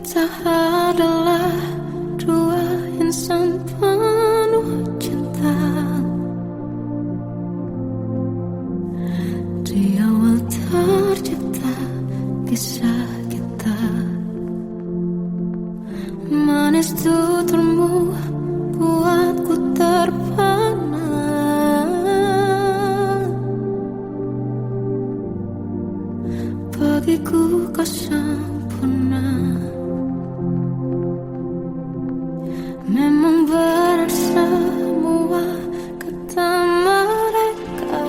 Kita adalah dua insan penuh cinta. Di awal tercipta kisah kita. Manis tuturmu buatku terpana. Bagiku kau sempurna. Memang benar semua kata mereka.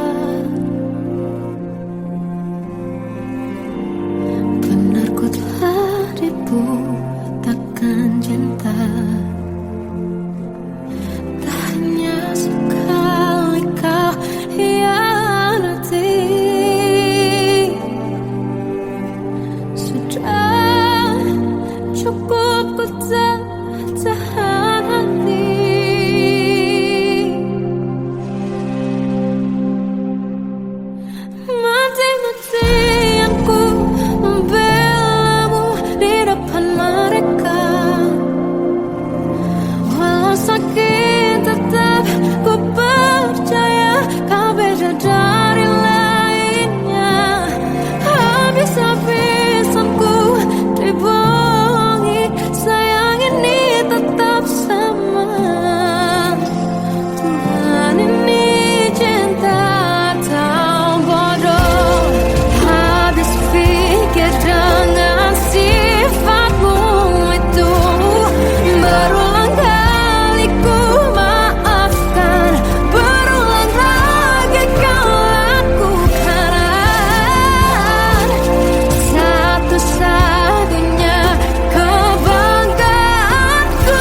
Benar ku telah dibutakan cinta. Tak hanya sekali kau hianati. Sudah cukup ku tahan hati. Mati-matian ku membelamu di depan mereka. Walau sakit tetap ku percaya kau beda dari lainnya. Habis-habisan ku dibohongi, sayang ini tetap sama. Tuhan ini cinta atau bodoh. Habis pikir dengan sifatmu itu. Berulang kali ku maafkan, berulang lagi kau lakukan. Satu-satunya kebanggaanku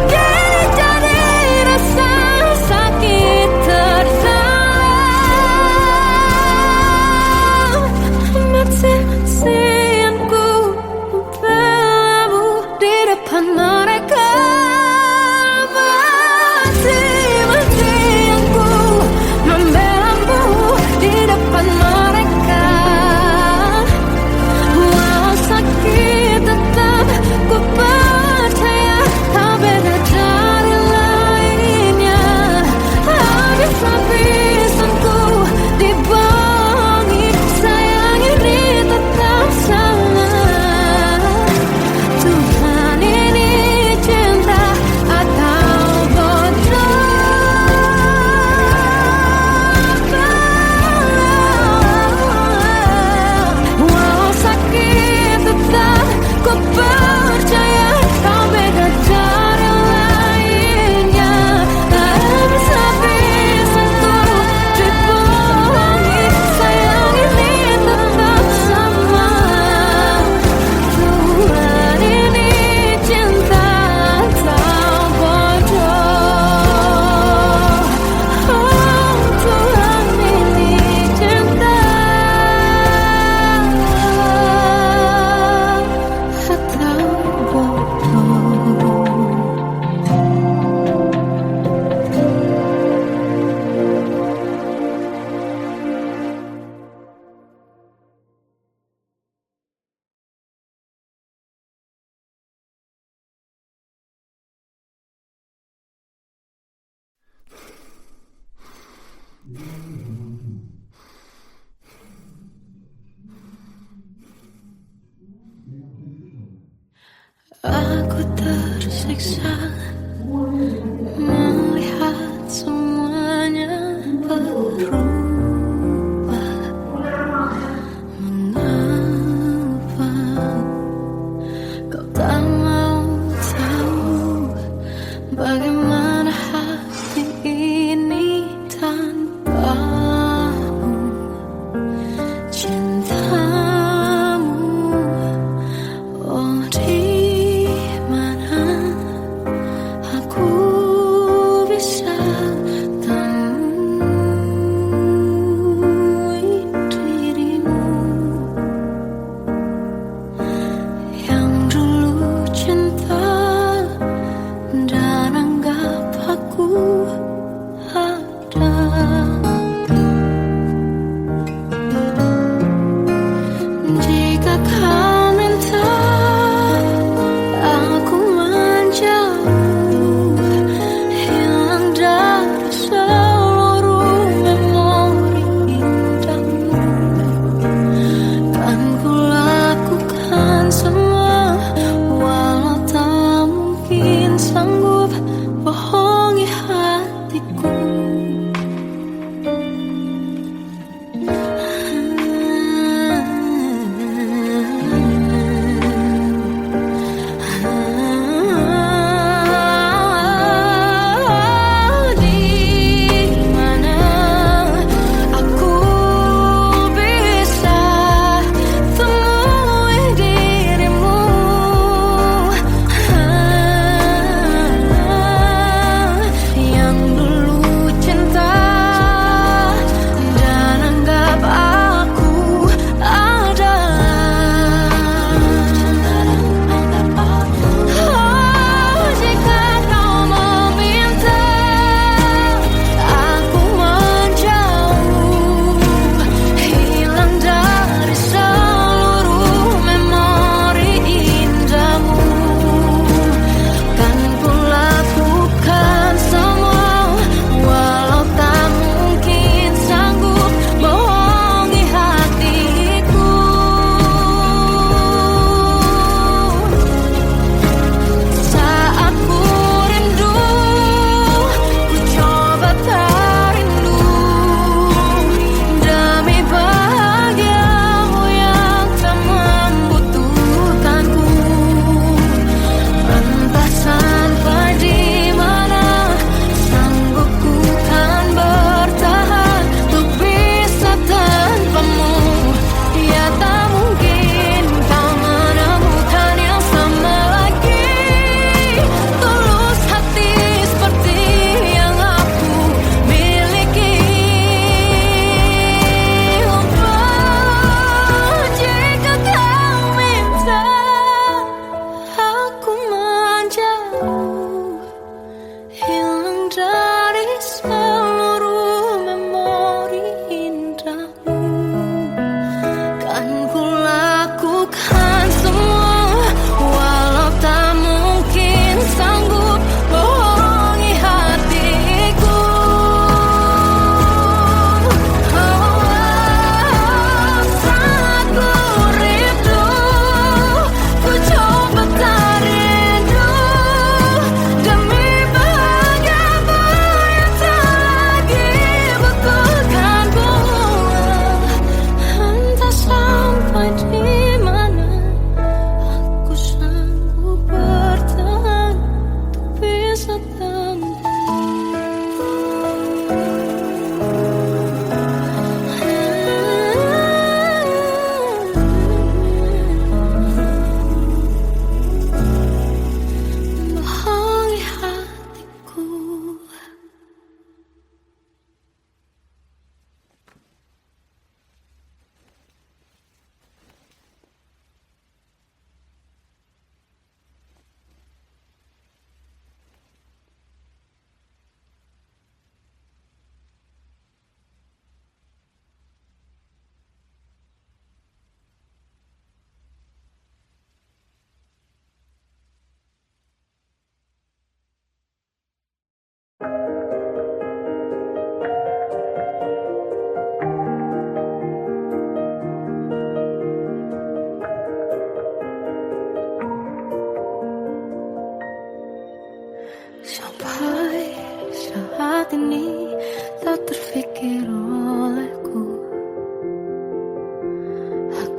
kini jadi rasa sakit terdalam. Mati-matian ku membelamu di depan mereka. Mati-matian ku membelamu di depan mereka. Walau sakit tetap ku percaya kau beda dari lainnya. Habis-habisan ku dibohongi, sayang ini tetap sama. Tuhan ini cinta atau bodoh. Walau sakit tetap ku percaya kau beda dari lainnya. Habis-habisan ku dibohongi, sayang ini tetap sama. Tuhan ini cinta atau bodoh. Oh, Tuhan ini cinta atau bodoh. Aku tersiksa melihat semuanya berubah. Mengapa kau tak mau tahu bagaimana hati ini tanpamu? Cintamu, oh di mana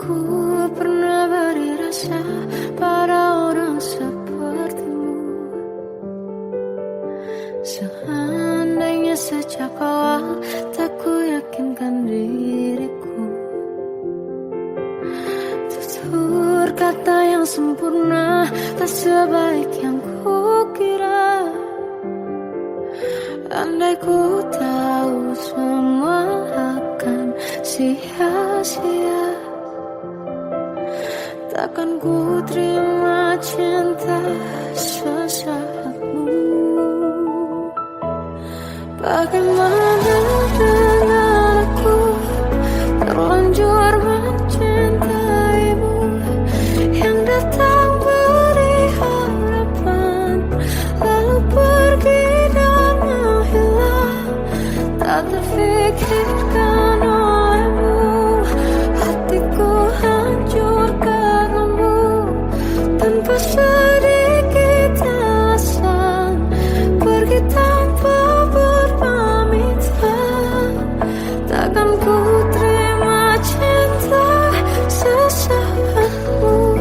aku pernah beri rasa pada orang sepertimu. Seandainya sejak awal tak ku yakinkan diriku, tutur kata yang sempurna tak sebaik yang ku kira. Andai ku tahu semua akan sia-sia, takkan ku terima cinta sesaatmu. Bagaimana dengan aku terlanjur mencintaimu, yang datang beri harapan lalu pergi dan menghilang. Tak terfikirkan olehmu, hatiku hancur karenamu. Tanpa sedikit alasan pergi tanpa berpamitan. Takkan ku terima cinta sesaatmu.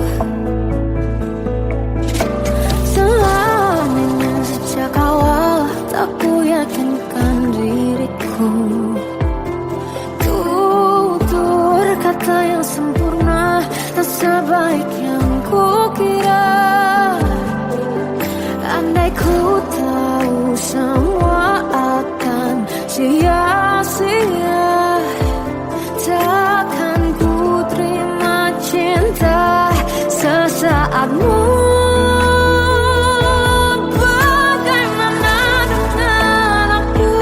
Selamanya sejak awal tak ku yakinkan diriku, tutur kata yang sempurna tak sebaik yang ku kira. Andai ku tahu semua akan sia-sia, takkan ku terima cinta sesaatmu. Bagaimana dengan aku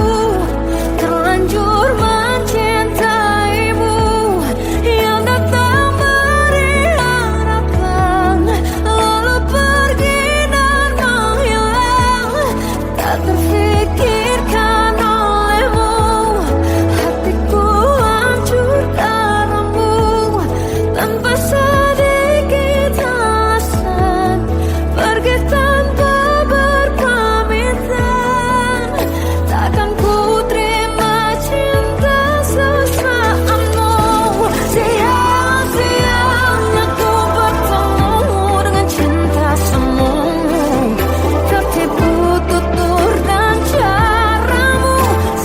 terlanjur mencintaimu, yang datang beri harapan lalu pergi dan menghilang. Tak terfikirkan olehmu, hatiku hancur karenamu. Tanpa sedikit alasan pergi tanpa berpamitan. Takkan ku terima cinta sesaatmu. Sia-sianya ku bertemu dengan cinta semu, tertipu tutur dan caramu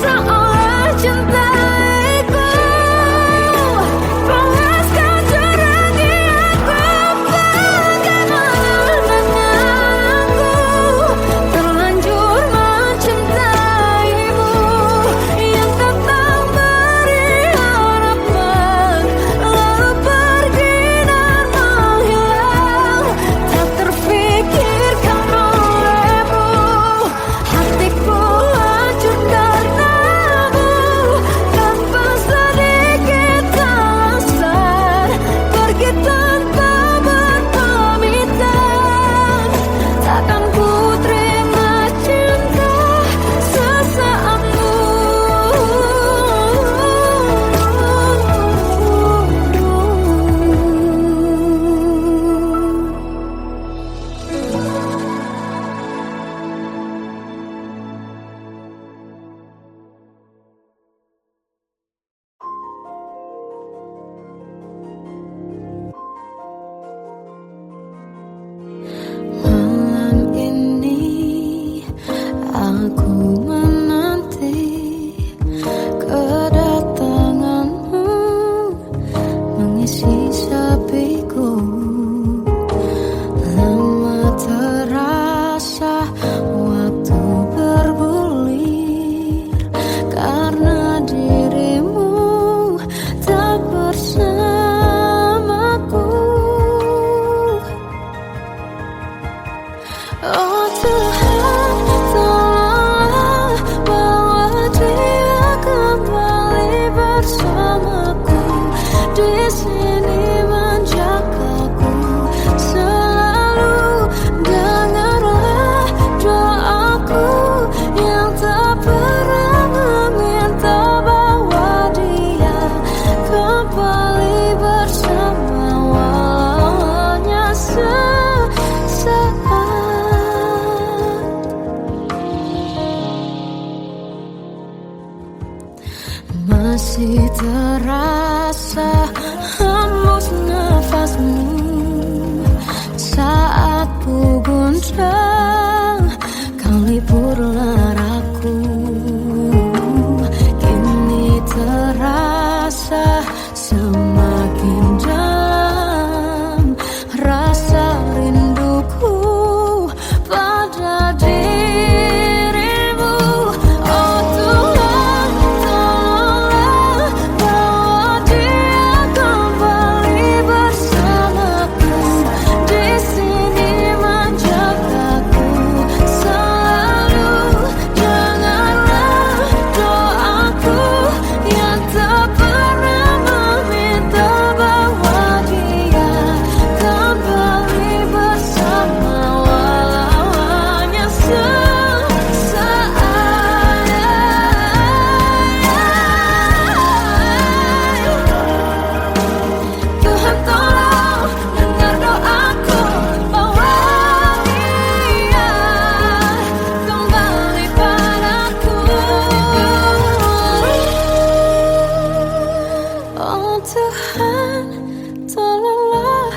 seolah cintaiku. Balas kau curangi aku. Bagaimana dengan aku terlanjur mencintaimu, yang datang beri harapan lalu pergi dan menghilang. Tak terfikirkan olehmu, hatiku hancur karenamu. Tanpa sedikit alasan pergi tanpa berpamitan. Takkan ku terima cinta sesaatmu. Malam ini aku menanti kedatanganmu mengisi sepiku. Lama terasa waktu bergulir karena dirimu tak bersamaku. Oh Tuhan, tolonglah bawa dia kembali bersamaku. Di sini menjagaku selalu. Dengarlah doaku yang tak pernah meminta, bawa dia kembali bersama walau hanya sesaat. Masih terasa hembusnya semakin dalam rasa rinduku pada dirimu. Oh Tuhan, tolonglah bawa dia kembali bersamaku. Di sini menjagaku selalu. Janganlah doaku yang tak pernah meminta bawa dia kembali bersama, walau hanya sesaat. Tuhan tolong dengar doaku, bawa dia kembali padaku. Oh Tuhan, tolonglah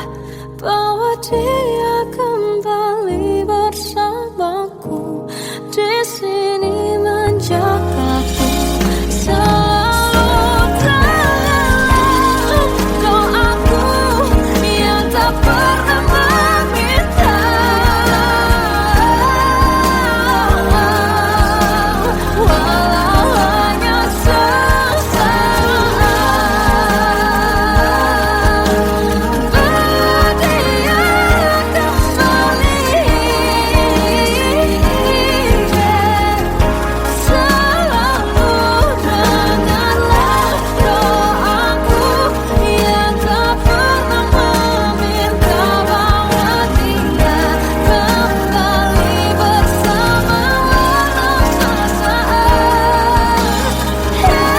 bawa dia kembali bersamaku. Di sini menjagaku selalu. Janganlah doaku yang tak pernah meminta, walau hanya sesaat. Bawa dia kembali selalu. Dengarlah doaku yang tak pernah meminta, bawa dia kembali bersama, walau sesaat. Hanya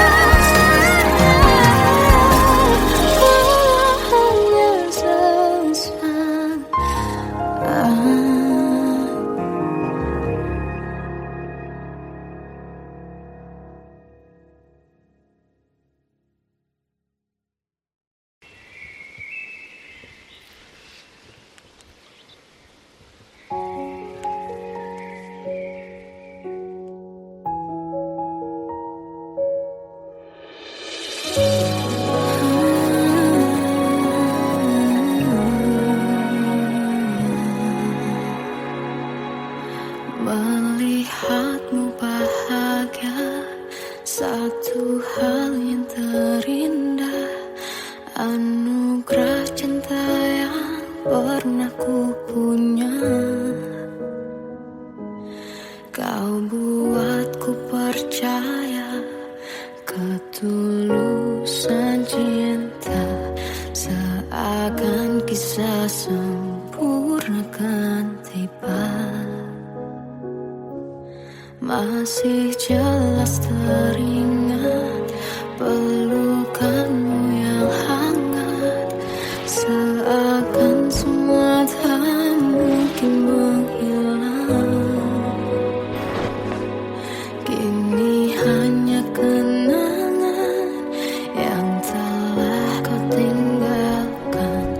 sesaat. Melihatmu bahagia, satu hal yang terindah, anugerah cinta yang pernah ku punya. Kau buatku percaya ketulusan cinta, seakan kisah sempurna kan tiba. Masih jelas teringat pelukanmu yang hangat, seakan semua tak mungkin menghilang. Kini hanya kenangan yang telah kau tinggalkan,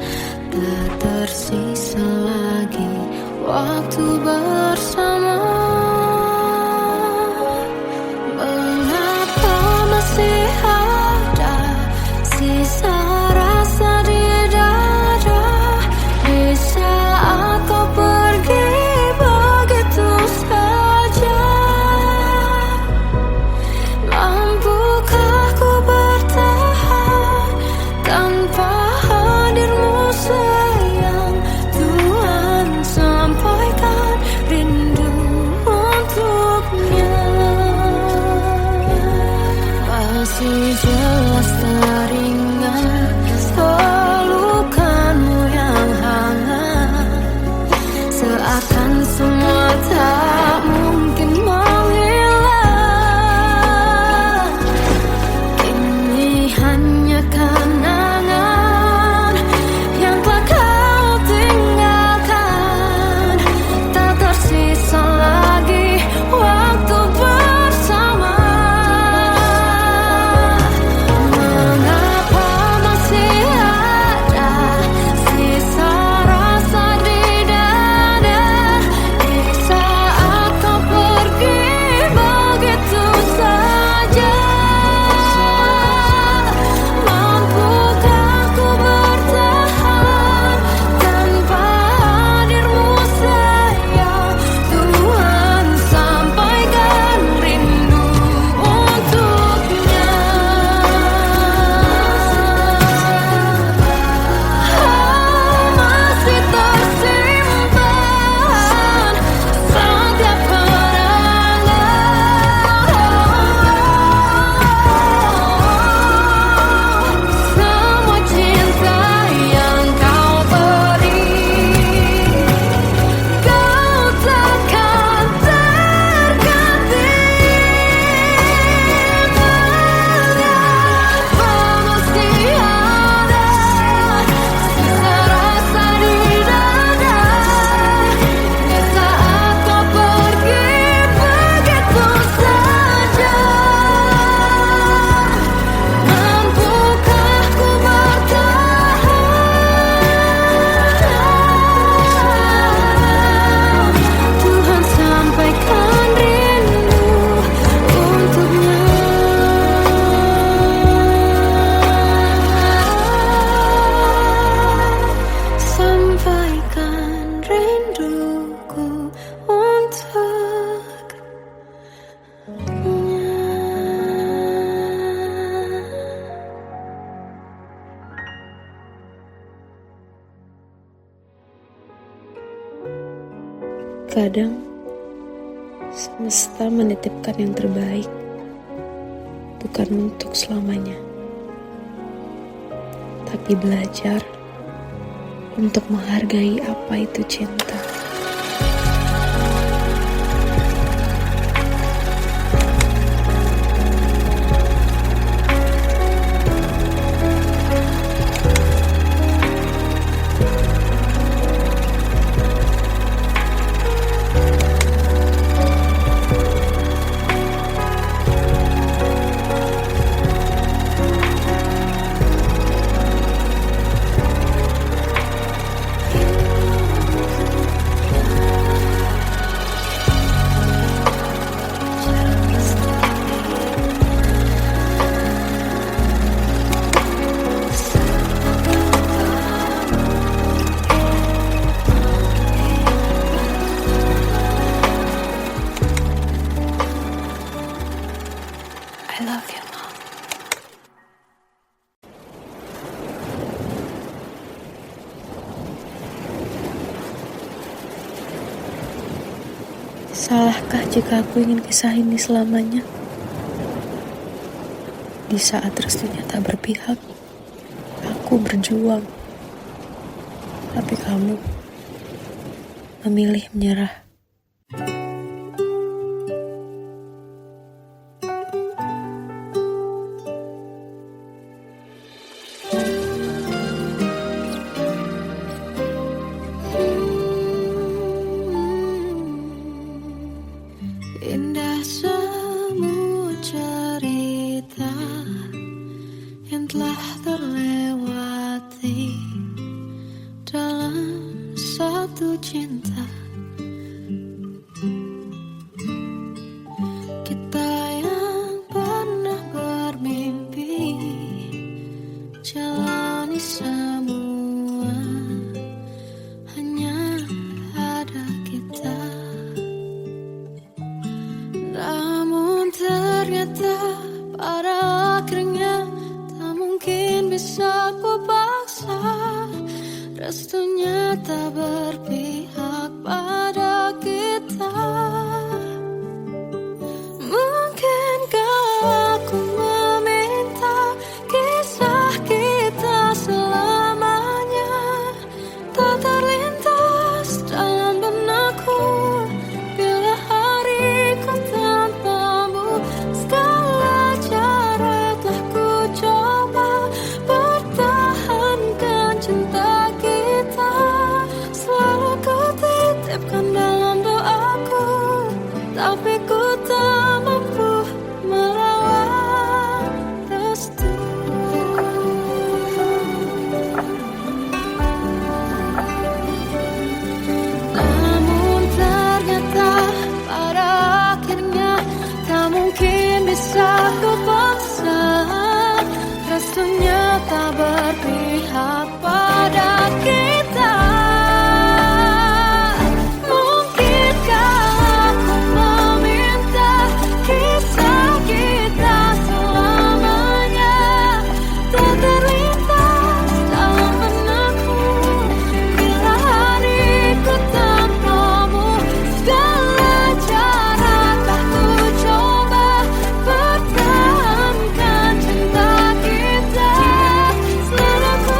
tak tersisa lagi waktu bersama. Mengapa masih ada sisa rasa di dalam Kadang semesta menitipkan yang terbaik, bukan untuk selamanya, tapi belajar untuk menghargai apa itu cinta. I love you, Mom. Salahkah jika aku ingin kisah ini selamanya? Di saat restunya tak berpihak, aku berjuang. Tapi kamu memilih menyerah. Indah semua cerita yang telah terlewati dalam satu cinta. Kita yang pernah bermimpi jalani semua, hanya ada kita. Namun ternyata pada akhirnya tak mungkin bisa ku paksa. Restunya tak berpihak pada kita. Mungkinkah aku meminta kisah kita selamanya tak terlintas dalam benakku bila hariku tanpamu. Segala cara telah ku coba pertahankan cinta kita. Selalu ku titipkan dalam doaku, tapi ku tak mampu melawan restu. Namun ternyata pada akhirnya tak mungkin bisa ku paksa. Restunya tak berpihak pada kita. Mungkinkah aku meminta kisah kita selamanya tak terlintas dalam benakku bila hariku tanpamu. Segala cara telah ku coba pertahankan cinta kita. Selalu ku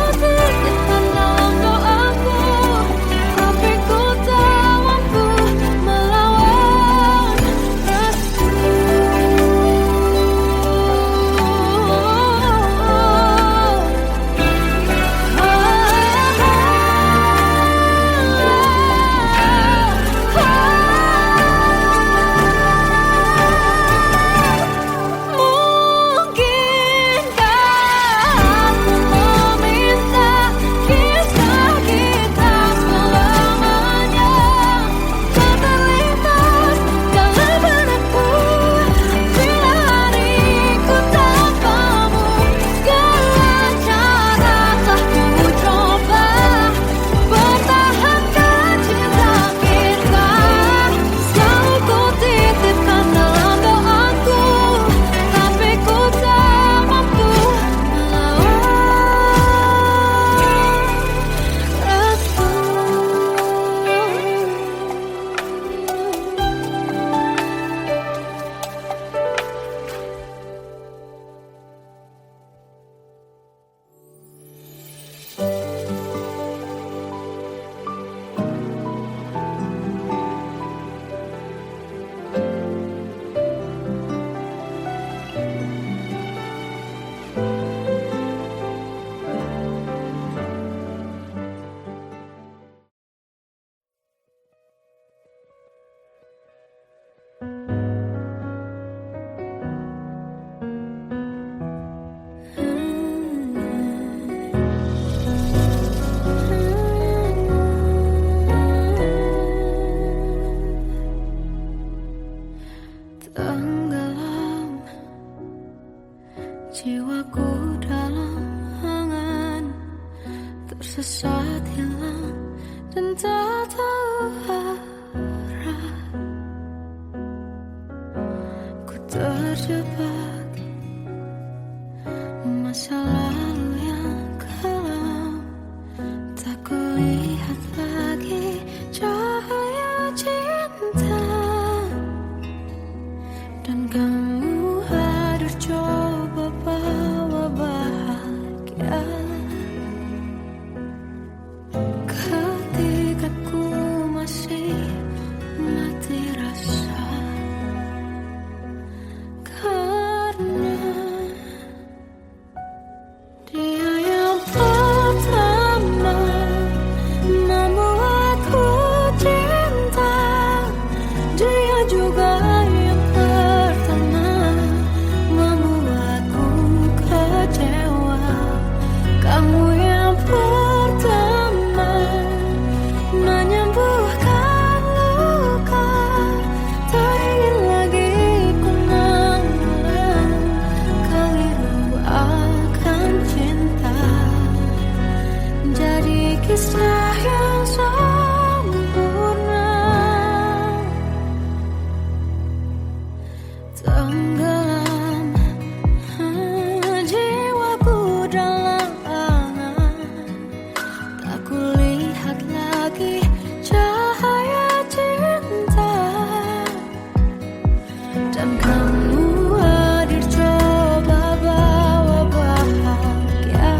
sesaat hilang dan tak tahu arah. Ku terjebak masa lalu yang kelam, tak kulihat lagi cahaya cinta. Dan kamu hadir coba bawa bahagia ketika ku masih mati rasa. Karena dia yang pertama membuatku cinta, dia juga yang pertama membuatku kecewa. Kamu yang pertama menyembuhkan luka, tak ingin lagi ku mengulang keliru akan cinta. Jadi kisah yang sempurna, tenggelam jiwaku dalam angan, tak kulihat lagi cahaya cinta. Dan kamu hadir coba bawa bahagia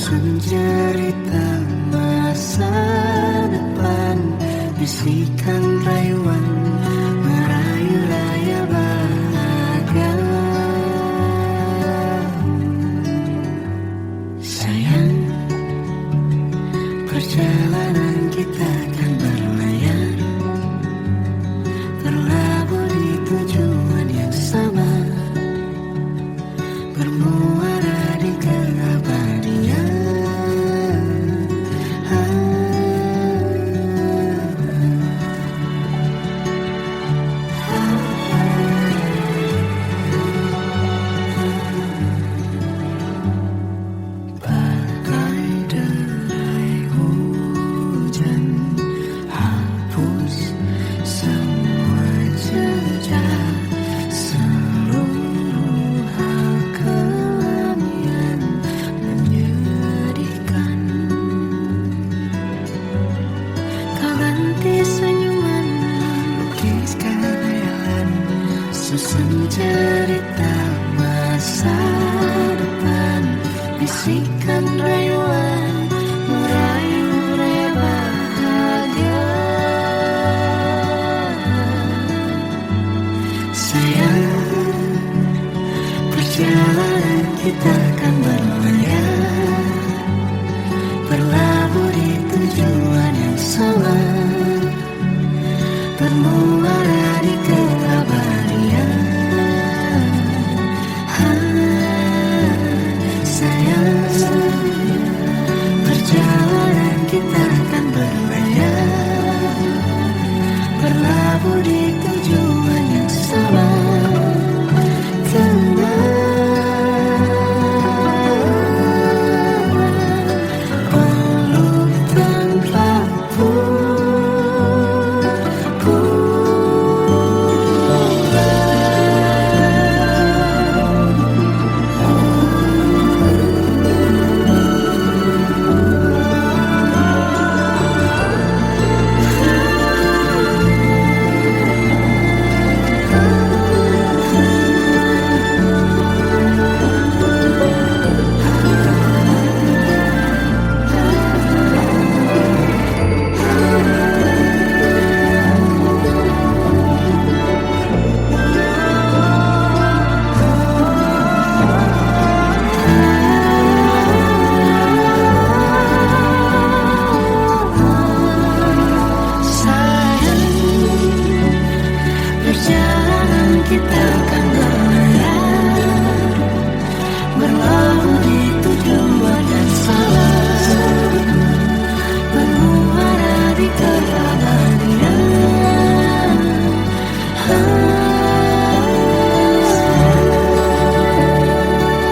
Susun cerita masa depan, bisikan rayuan, merayu raya bahagia. Sayang, perjalanan kita akan berlayar, berlabuh di tujuan yang sama, bermuara di keabadian. Bagai derai hujan, hapus semua jejak, seluruh hal kelam yang menyedihkan. Kau ganti senyuman, lukiskan hayalan, susun cerita masa depan, bisikan rayuan, merayu raya bahagia. Sayang, perjalanan kita akan berlayar, berlabuh di tujuan yang sama, bermuara di keabadian. Sayang, perjalanan kita akan berlayar, berlabuh di tujuan yang sama. Peluk tanpa kita akan berlayar, berlabuh di tujuan yang sama, bermuara di keabadian.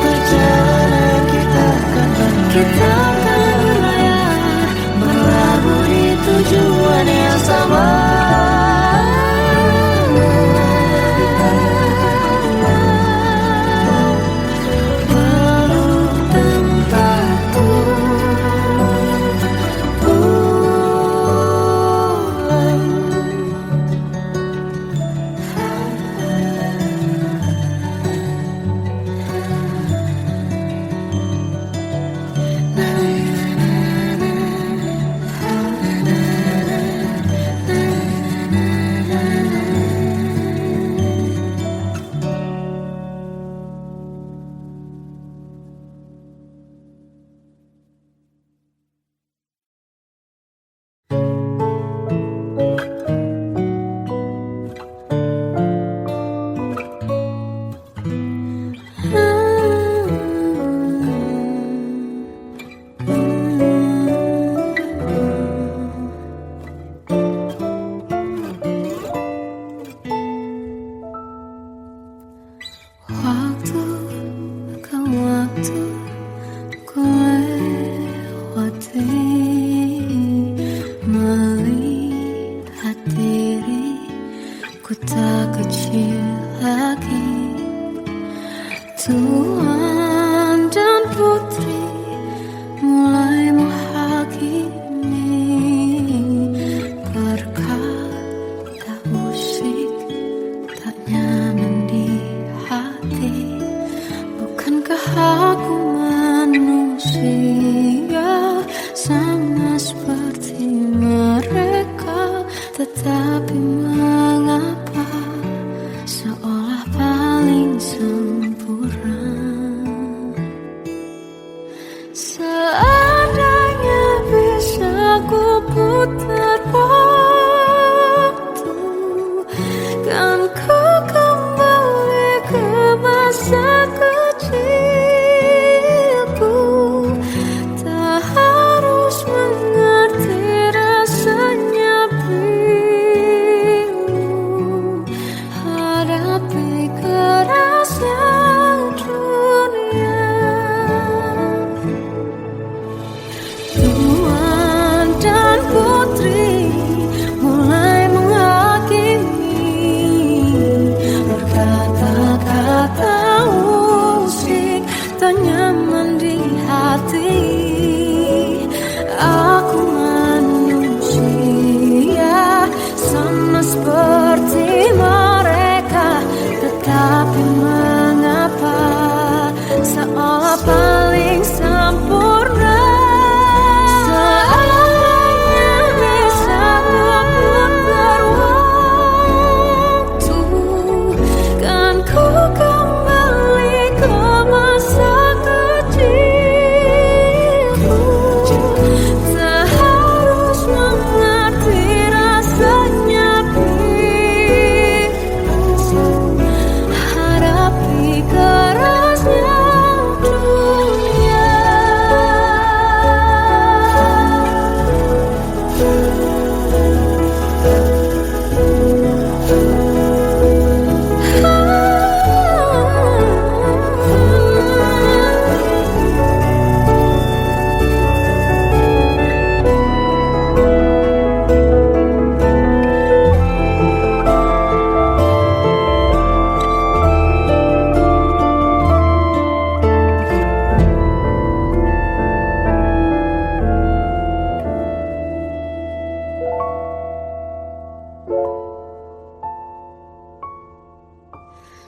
Perjalanan kita akan berlayar, berlabuh di tujuan yang sama. Waktu ku lewati, melihat diriku tak kecil lagi. Tuan dan putri mulai menghakimi, berkata musik tak nyaman di hati. Bukankah aku manusia? sama seperti mereka, tetapi mengapa seolah paling sempurna. Seandainya bisa ku putar waktu, kan ku kembali ke masa kecilku. Tak harus mengerti rasanya pilu, hadapi kerasnya dunia. Tuan dan putri mulai menghakimi, berkata-kata usik tak nyaman di hati. Aku manusia sama seperti mereka, tetapi mengapa seolah paling sempurna. Seandainya bisa memutar waktu, kan ku kembali ke masa kecilku. Tak harus mengerti rasanya pilu, hadapi kerasnya dunia.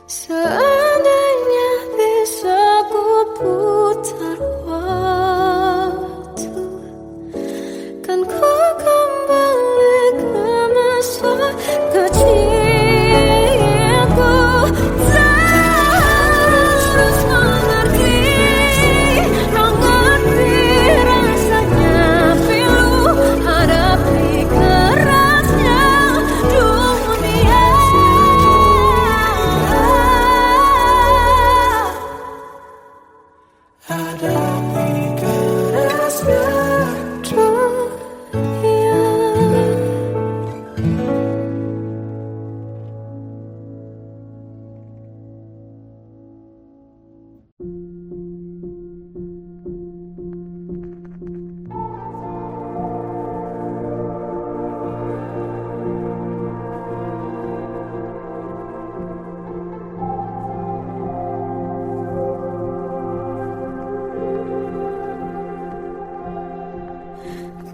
Seandainya bisa ku putar waktu, kan ku kembali ke masa kecilku. Tak harus mengerti rasanya pilu, hadapi kerasnya dunia. Hadapi kerasnya dunia.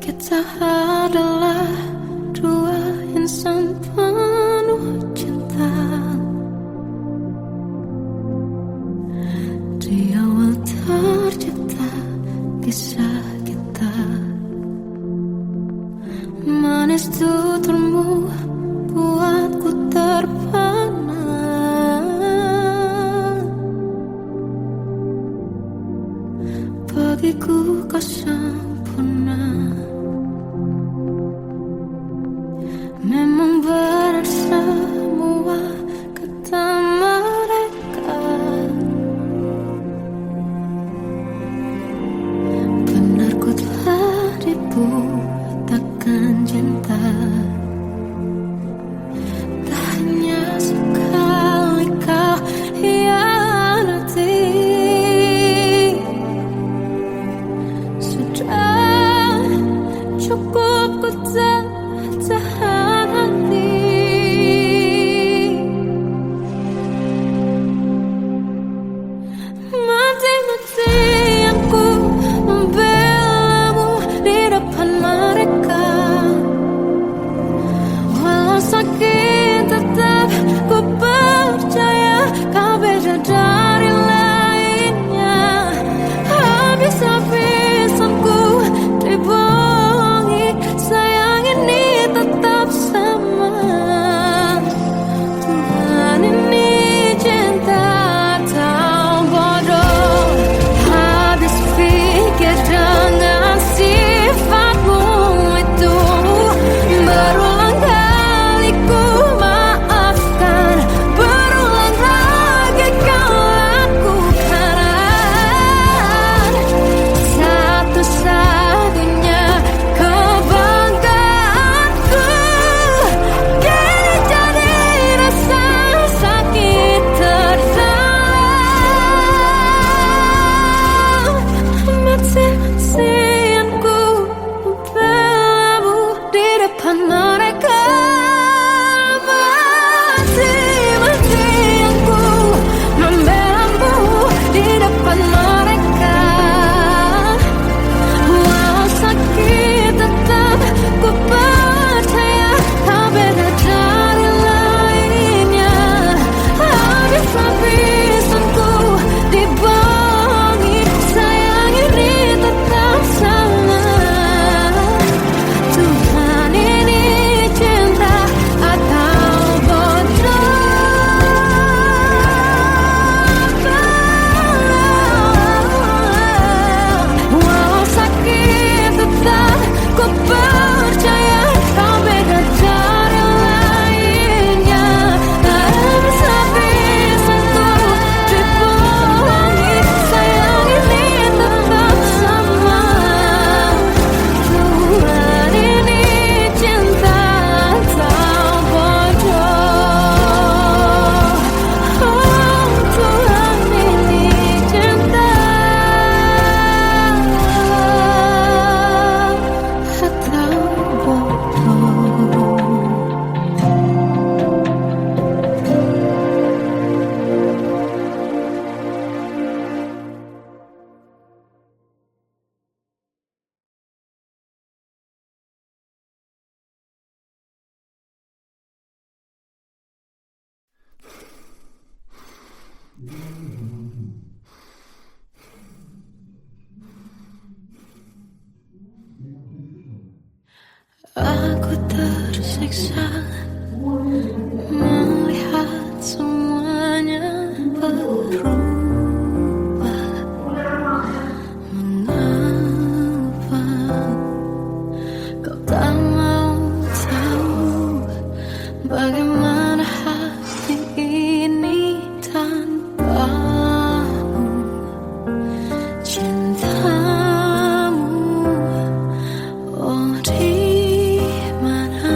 Kita adalah dua insan penuh cinta. Di awal tercipta kisah kita, manis tuturmu buatku terpana. Bagiku kau sempurna. Memang benar semua kata mereka, benar ku telah dibutakan cinta. Tak hanya sekali kau hianati, sudah tersiksa melihat semuanya berubah. Mengapa kau tak mau tahu bagaimana hati ini tanpamu? Cintamu, oh di mana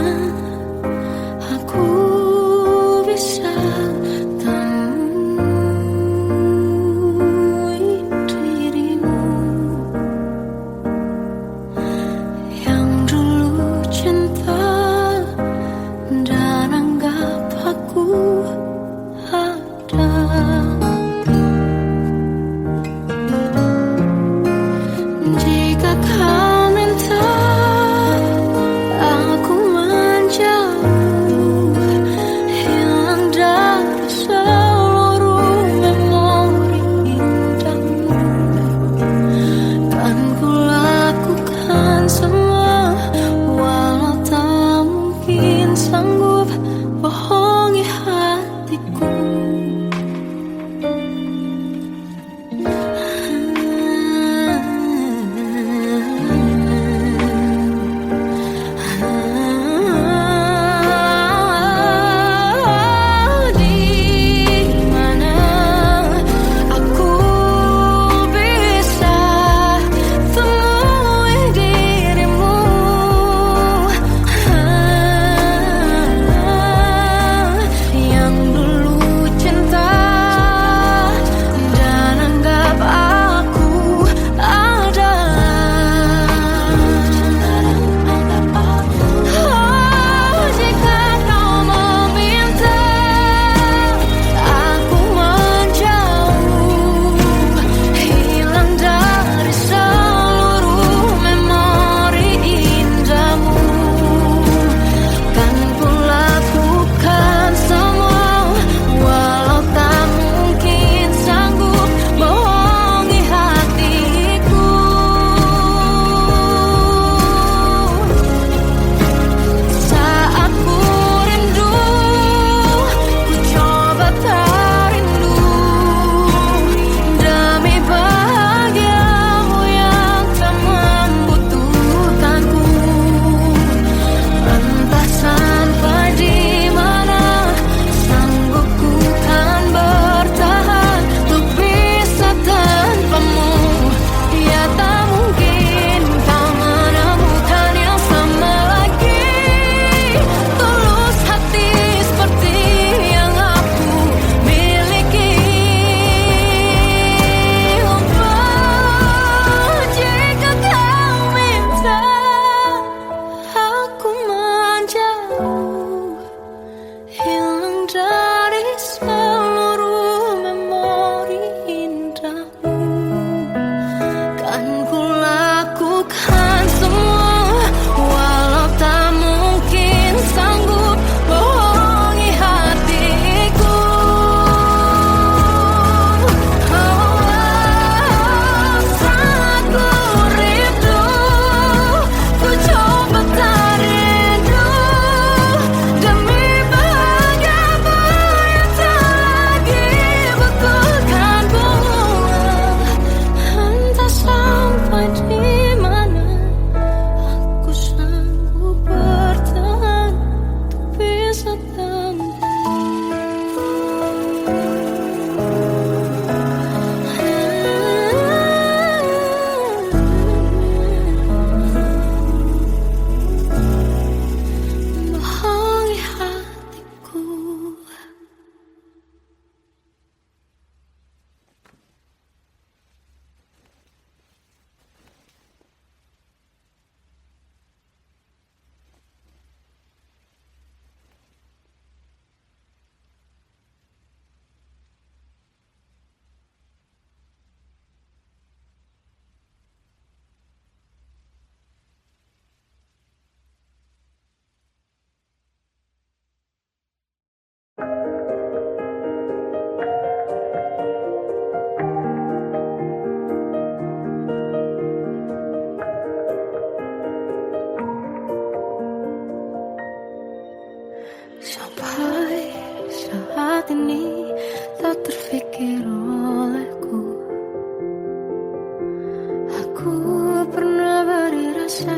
Ku pernah beri rasa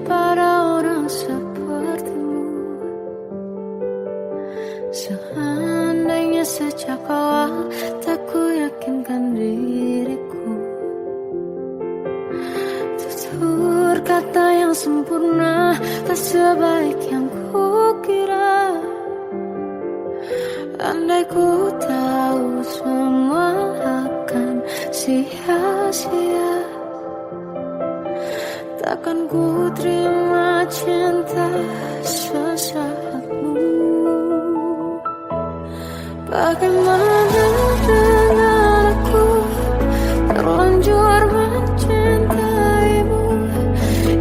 pada orang sepertimu. Seandainya sejak awal tak ku yakinkan diriku, tutur kata yang sempurna tak sebaik yang ku kira. Andai ku tahu semua akan sia-sia, takkan ku terima cinta sesaatmu. Bagaimana dengan aku terlanjur mencintaimu,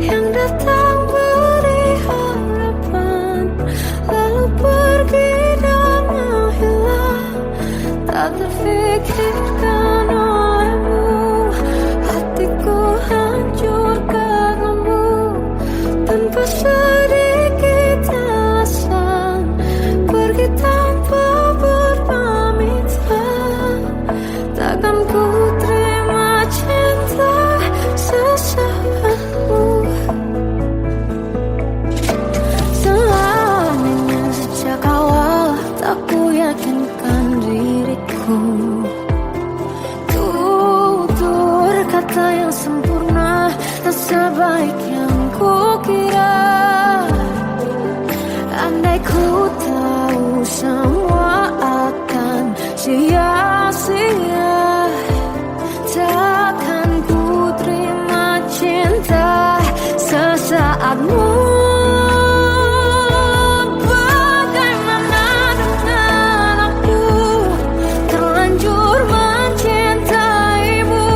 yang datang beri harapan lalu pergi dan menghilang. Tak terfikirkan olehmu, hatiku hancur karenamu. Tanpa sedikit alasan pergi tanpa berpamitan. Takkan ku terima cinta sesaatmu. Seandainya sejak awal tak ku yakinkan diriku, tutur kata yang sempurna tak sebaik yang ku kira. Andai ku tahu semua akan sia-sia, takkan ku terima cinta sesaatmu. Bagaimana dengan aku terlanjur mencintaimu,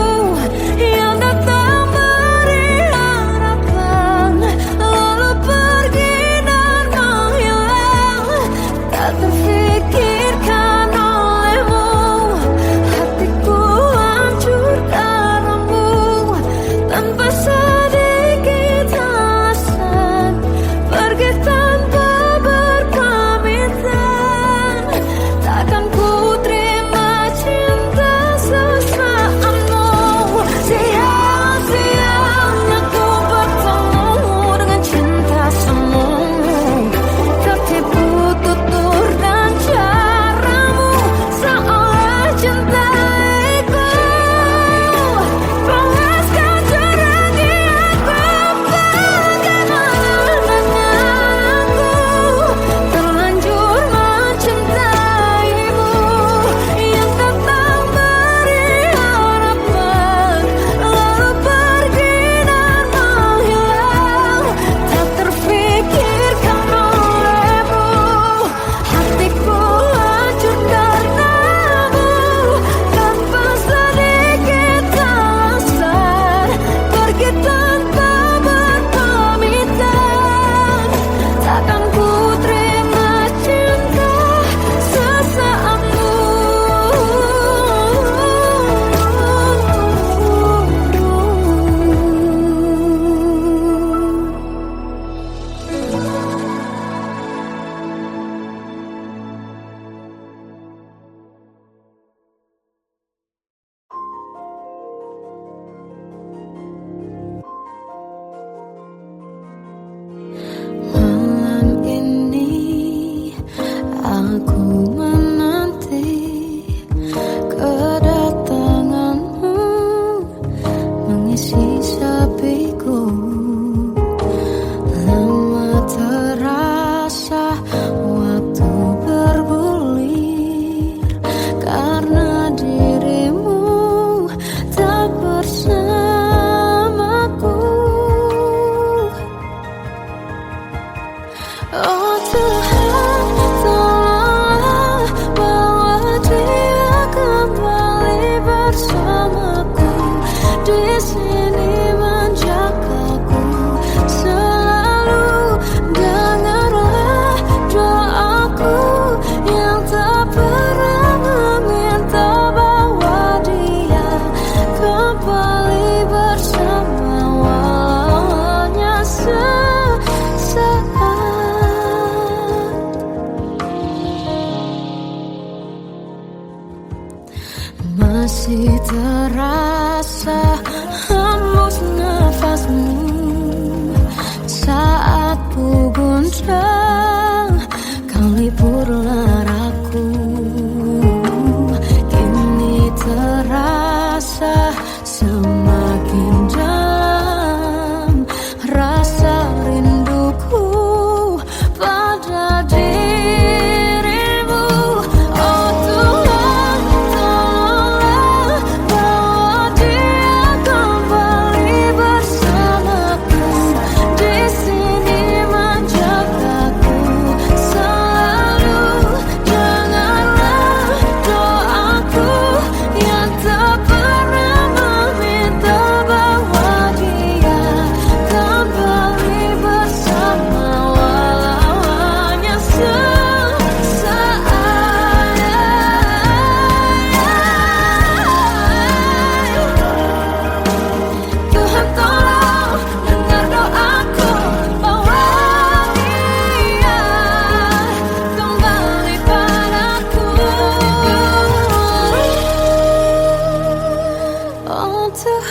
yang datang beri harapan lalu pergi dan menghilang. Tak terfikirkan olehmu, hatiku hancur karenamu. Tanpa sedikit alasan pergi tanpa berpamitan. Takkan ku terima cinta sesaatmu. Sia-sianya ku bertemu dengan cinta semu, tertipu tutur dan caramu seolah cintaiku. Panaskan jerami aku. Bagaimana dengan aku terlanjur mencintaimu, yang datang beri harapan lalu pergi dan menghilang. Tak terfikirkan olehmu, hatiku hancur karenamu. Tanpa sedikit alasan pergi tanpa berpamitan. Takkan ku terima cinta sesaatmu. Malam ini aku menanti kedatanganmu mengisi sepiku. Lama terasa waktu bergulir karena dirimu tak bersamaku. Oh Tuhan, tolonglah bawa dia kembali bersamaku. Di sini menjagaku selalu. Dengarlah doaku yang tak pernah meminta bawa dia kembali bersama, walau hanya sesaat. Masih terasa hembusnya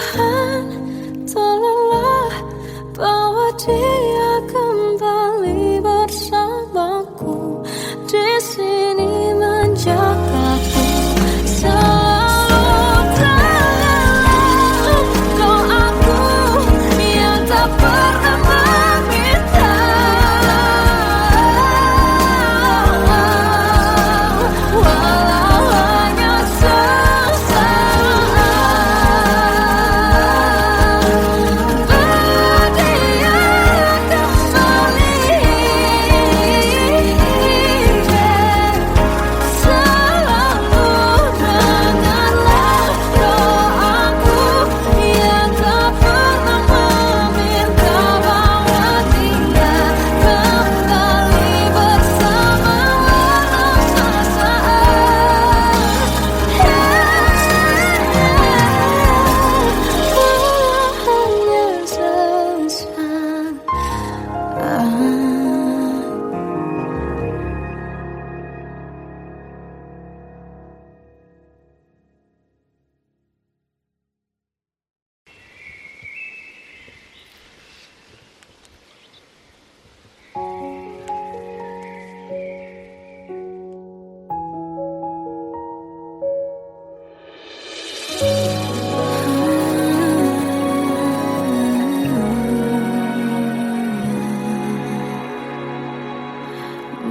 Tuhan, tolonglah bawa dia kembali bersamaku di sini menjagaku selalu dalam doaku yang tak pernah meminta, walau hanya sesaat.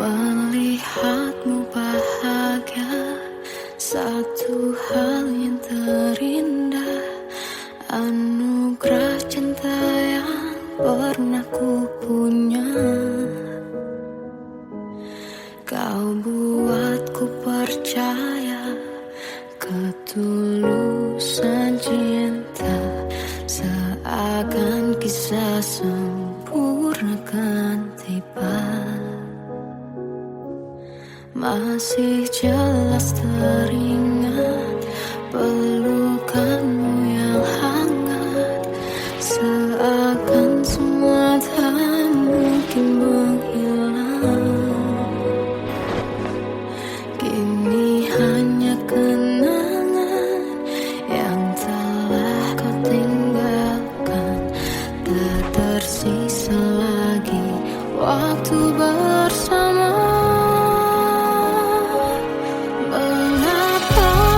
Melihatmu bahagia, satu hal yang terindah, anugerah cinta yang pernah ku punya. Kau buatku percaya ketulusan cinta, seakan kisah sempurna kan tiba. Masih jelas teringat pelukanmu yang hangat, seakan semua tak mungkin menghilang. Kini hanya kenangan yang telah kau tinggalkan, tak tersisa lagi waktu bersama. Mengapa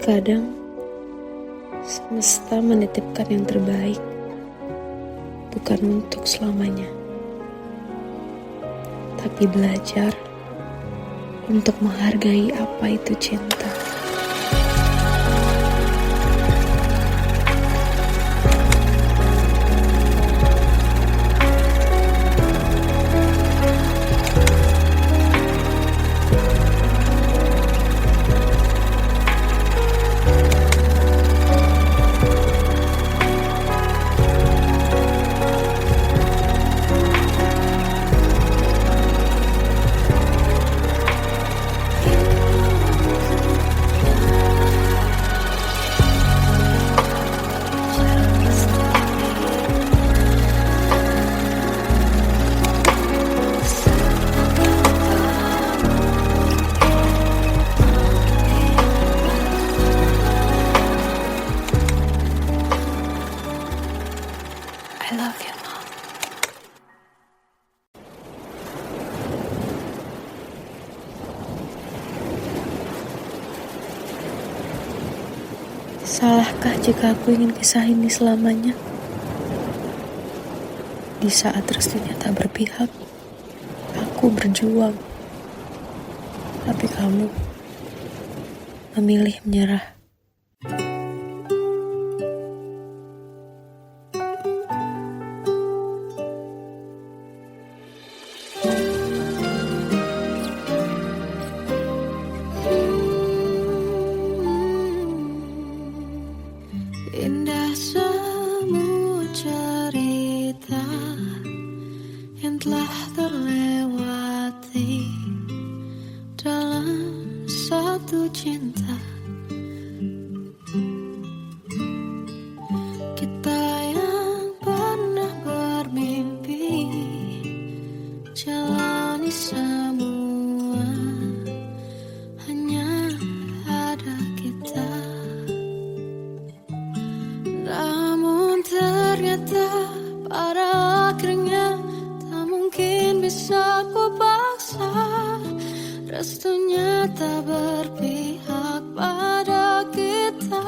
Terkadang semesta menitipkan yang terbaik, bukan untuk selamanya, tapi belajar untuk menghargai apa itu cinta. I love you, Mom. Salahkah jika aku ingin kisah ini selamanya? Di saat restunya tak berpihak, aku berjuang. Tapi kamu memilih menyerah. Indah semua cerita yang telah terlewati dalam satu cinta. Kita yang pernah bermimpi jalani semua, hanya ada kita. Namun ternyata pada akhirnya tak mungkin bisa ku paksa. Restunya tak berpihak pada kita.